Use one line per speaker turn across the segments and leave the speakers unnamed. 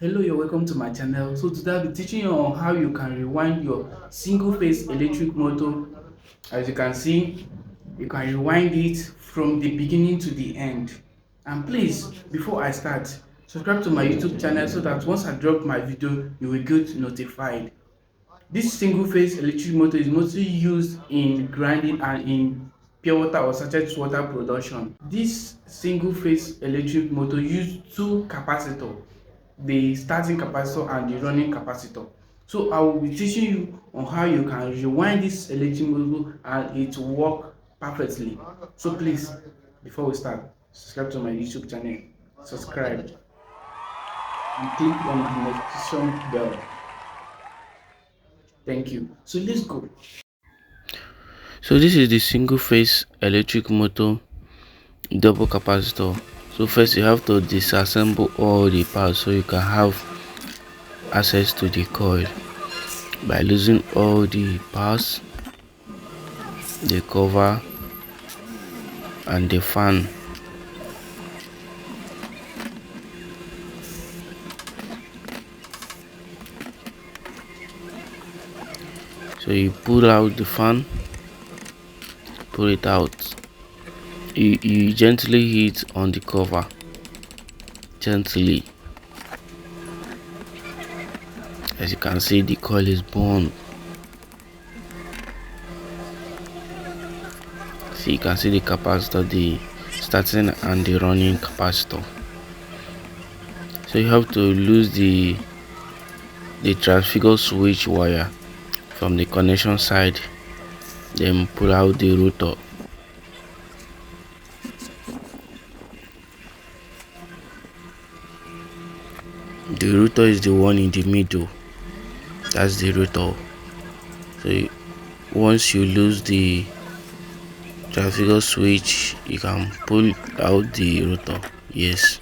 Hello, you're welcome to my channel. So today I'll be teaching you on how you can rewind your single phase electric motor. As you can see, you can rewind it from the beginning to the end. And please, before I start, subscribe to my YouTube channel so that once I drop my video, you will get notified. This single phase electric motor is mostly used in grinding and in pure water or sachet water production. This single phase electric motor uses two capacitors, the starting capacitor and the running capacitor. So I will be teaching you on how you can rewind this electric motor and it will work perfectly. So please, before we start, subscribe to my YouTube channel, subscribe and click on the notification bell. Thank you. So let's go.
So this is the single phase electric motor double capacitor. So first you have to disassemble all the parts so you can have access to the coil by losing all the parts, the cover and the fan. So you pull out the fan, pull it out. You gently hit on the cover, gently. As you can see, the coil is burned. So you can see the capacitor, the starting and the running capacitor. So you have to lose the transfigure switch wire from the connection side, then pull out the rotor. The rotor is the one in the middle. That's the rotor. So once you lose the transfigure switch, you can pull out the rotor. Yes.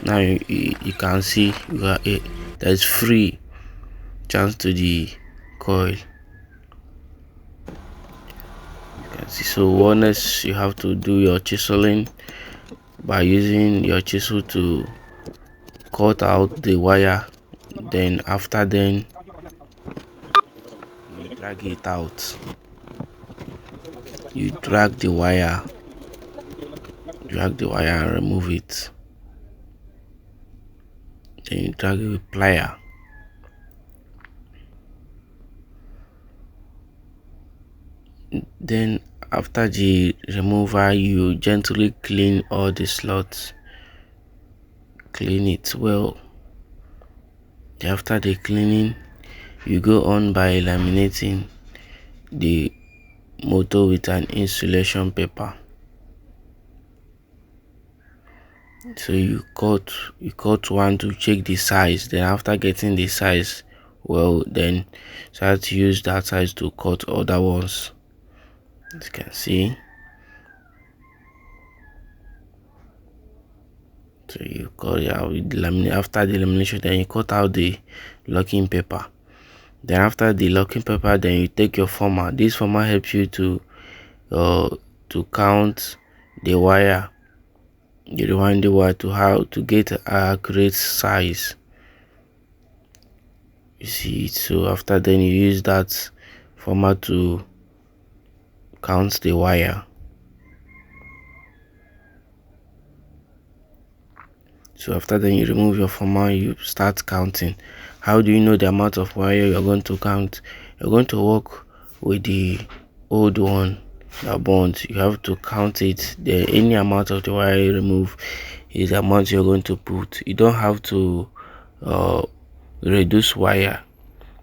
Now you can see there's free chance to the coil. You can see. So once you have to do your chiseling by using your chisel to cut out the wire. Then after then you drag it out. You drag the wire and remove it. Then you drag it with plier. Then after the removal, you gently clean all the slots. Clean it well. After the cleaning, you go on by laminating the motor with an insulation paper. So you cut one to check the size. Then after getting the size well, then start to use that size to cut other ones. As you can see. So you cut out with laminate. After the lamination, then you cut out the locking paper. Then after the locking paper, then you take your former. This former helps you to count the wire. You rewind the wire to how to get an accurate size. You see it. So after then you use that former to count the wire. So after then you remove your former, you start counting. How do you know the amount of wire you're going to count? You're going to work with the old one that burnt. You have to count it. Any amount of the wire you remove is the amount you're going to put. You don't have to reduce wire,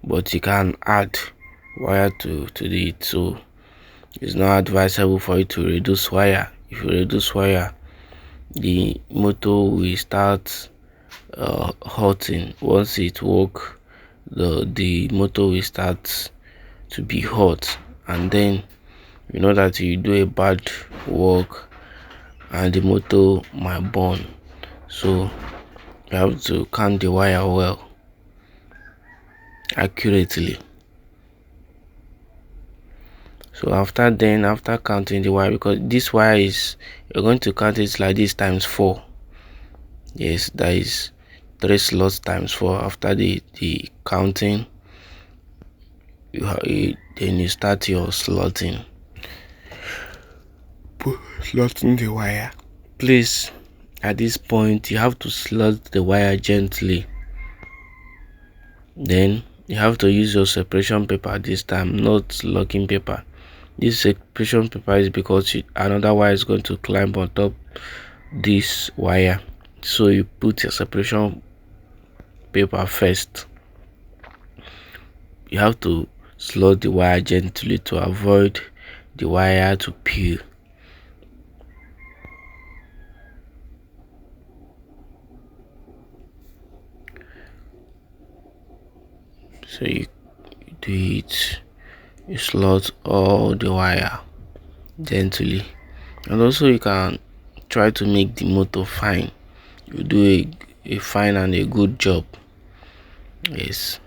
but you can add wire to it. So it's not advisable for you to reduce wire. If you reduce wire, the motor will start hotting. Once it work, the motor will start to be hot, and then you know that you do a bad work and the motor might burn. So you have to count the wire well, accurately. So after counting the wire, because this wire is, you're going to count it like this times 4. Yes, that is 3 slots times 4. After the counting, then you start your slotting the wire. Please, at this point you have to slot the wire gently. Then you have to use your separation paper this time, not locking paper. This separation paper is because another wire is going to climb on top this wire, so you put your separation paper first. You have to slot the wire gently to avoid the wire to peel. So you do it, you slot all the wire gently, and also you can try to make the motor fine. You do a fine and a good job. Yes.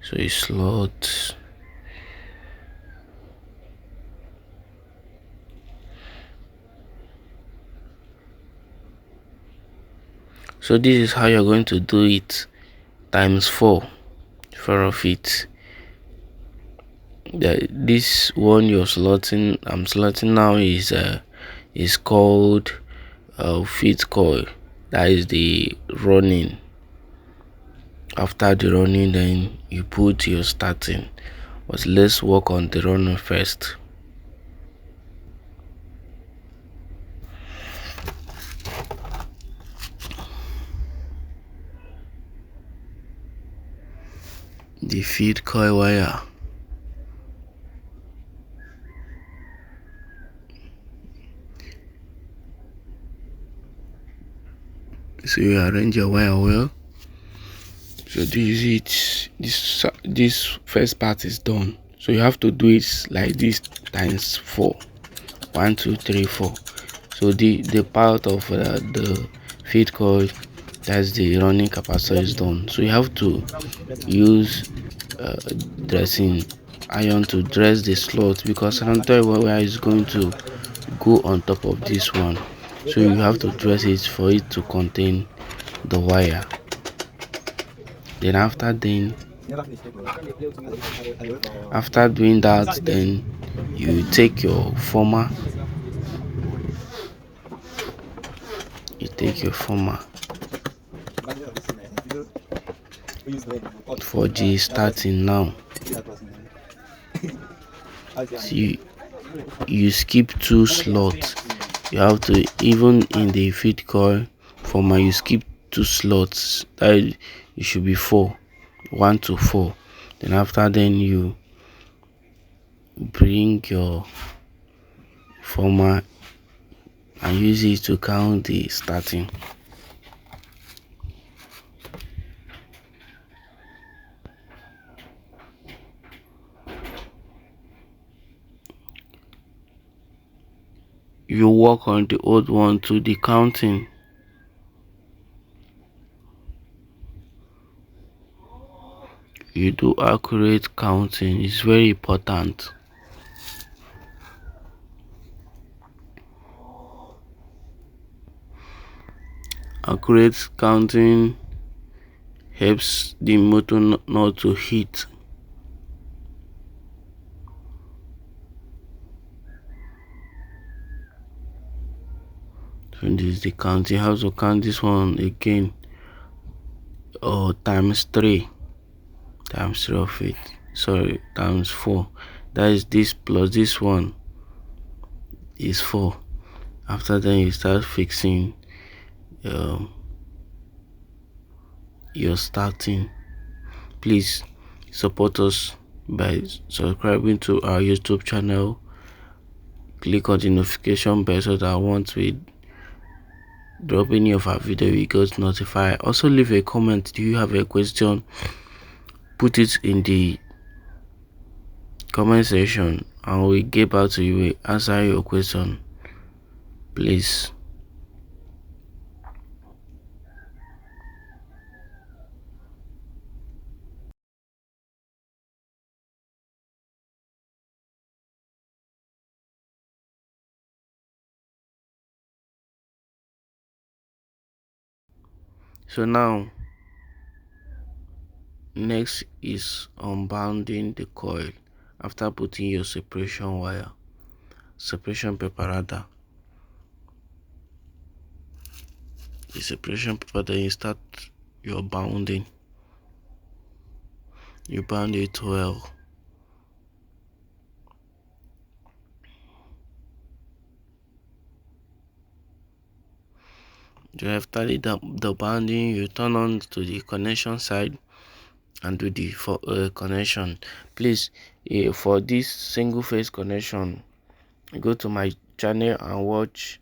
So you slot. So this is how you're going to do it times 4 of it. This one I'm slotting now is called feed coil. That is the running. After the running, then you put your starting. But let's work on the running first. The feed coil wire. So you arrange your wire well. So this first part is done. So you have to do it like this times 4. 1 2 3 4. So the part of the feed coil, that's the running capacitor, is done. So you have to use dressing iron to dress the slot, because another wire is going to go on top of this one. So you have to dress it for it to contain the wire. Then after doing that, then you take your former. For the starting now. See, you skip 2 slots. You have to, even in the feed coil former, you skip 2 slots. That it should be 4, 1 to 4. Then after then you bring your former and use it to count the starting. You work on the old one to the counting. You do accurate counting. It's very important. Accurate counting helps the motor not to hit. So this is the counting. How to count this one again? Or times 3 of it. Sorry, times 4. That is this plus this one is 4. After then you start fixing your starting. Please support us by subscribing to our YouTube channel. Click on the notification bell so that once we drop any of our video you get notified. Also leave a comment. Do you have a question? Put it in the comment section and we'll get back to you. We'll answer your question. Please. So now next is unbounding the coil after putting your separation paper rather. The separation paper, then you start your bounding. You bound it well. You have started the bounding, you turn on to the connection side and do the connection. Please, for this single phase connection, go to my channel and watch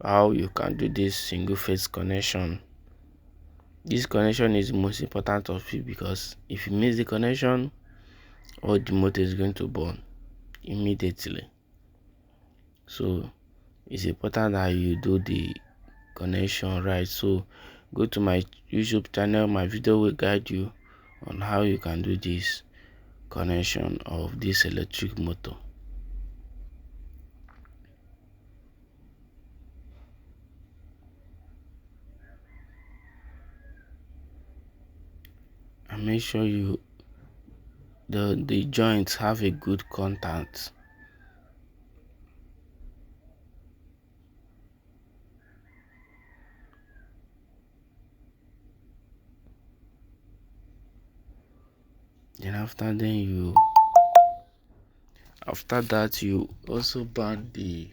how you can do this single phase connection. This connection is the most important of it, because if you miss the connection, all the motor is going to burn immediately. So it's important that you do the connection right. So go to my YouTube channel. My video will guide you on how you can do this connection of this electric motor. And make sure the joints have a good contact. Then after that you also band the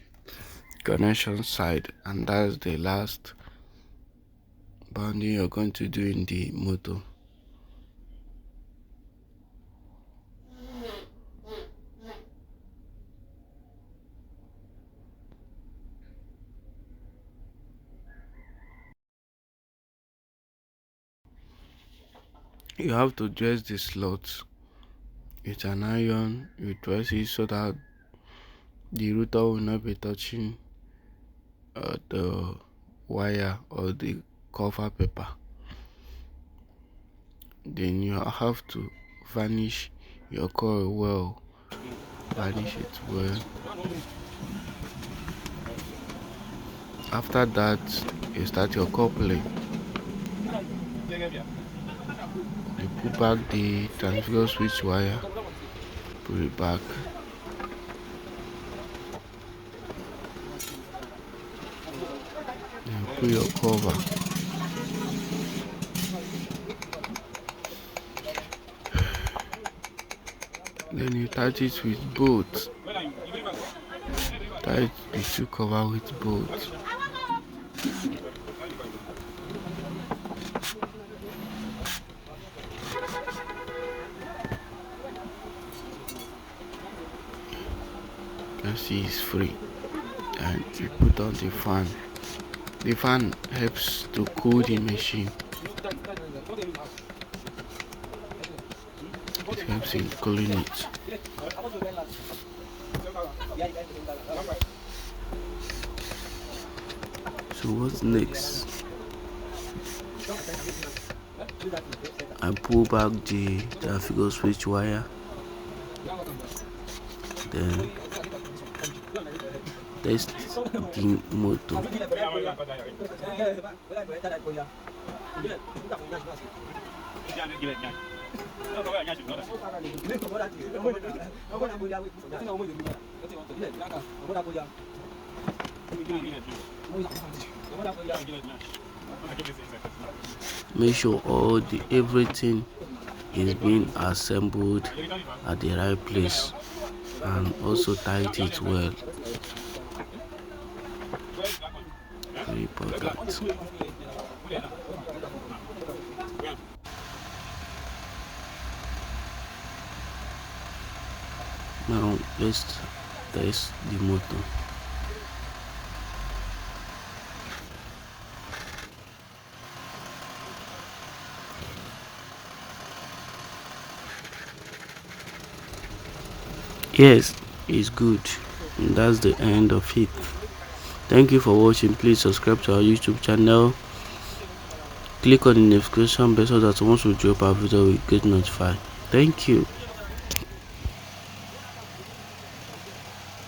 connection side, and that's the last banding you're going to do in the motor. You have to dress the slots with an iron. You dress it so that the router will not be touching the wire or the cover paper. Then you have to varnish your coil well. Varnish it well. After that, you start your coupling. You put back the transfer switch wire, put it back. Then put your cover. Then you touch it with bolts. Tie the two cover with bolts. You can see it's free. And you put on the fan. The fan helps to cool the machine. It helps in cooling it. So what's next? I pull back the transfer switch wire. Then test the motor. Make sure everything is being assembled at the right place, and also tight it well. Very important. Now let's test the motor. Yes, it's good. And that's the end of it. Thank you for watching. Please subscribe to our YouTube channel. Click on the notification bell so that once we drop our video we get notified. Thank you.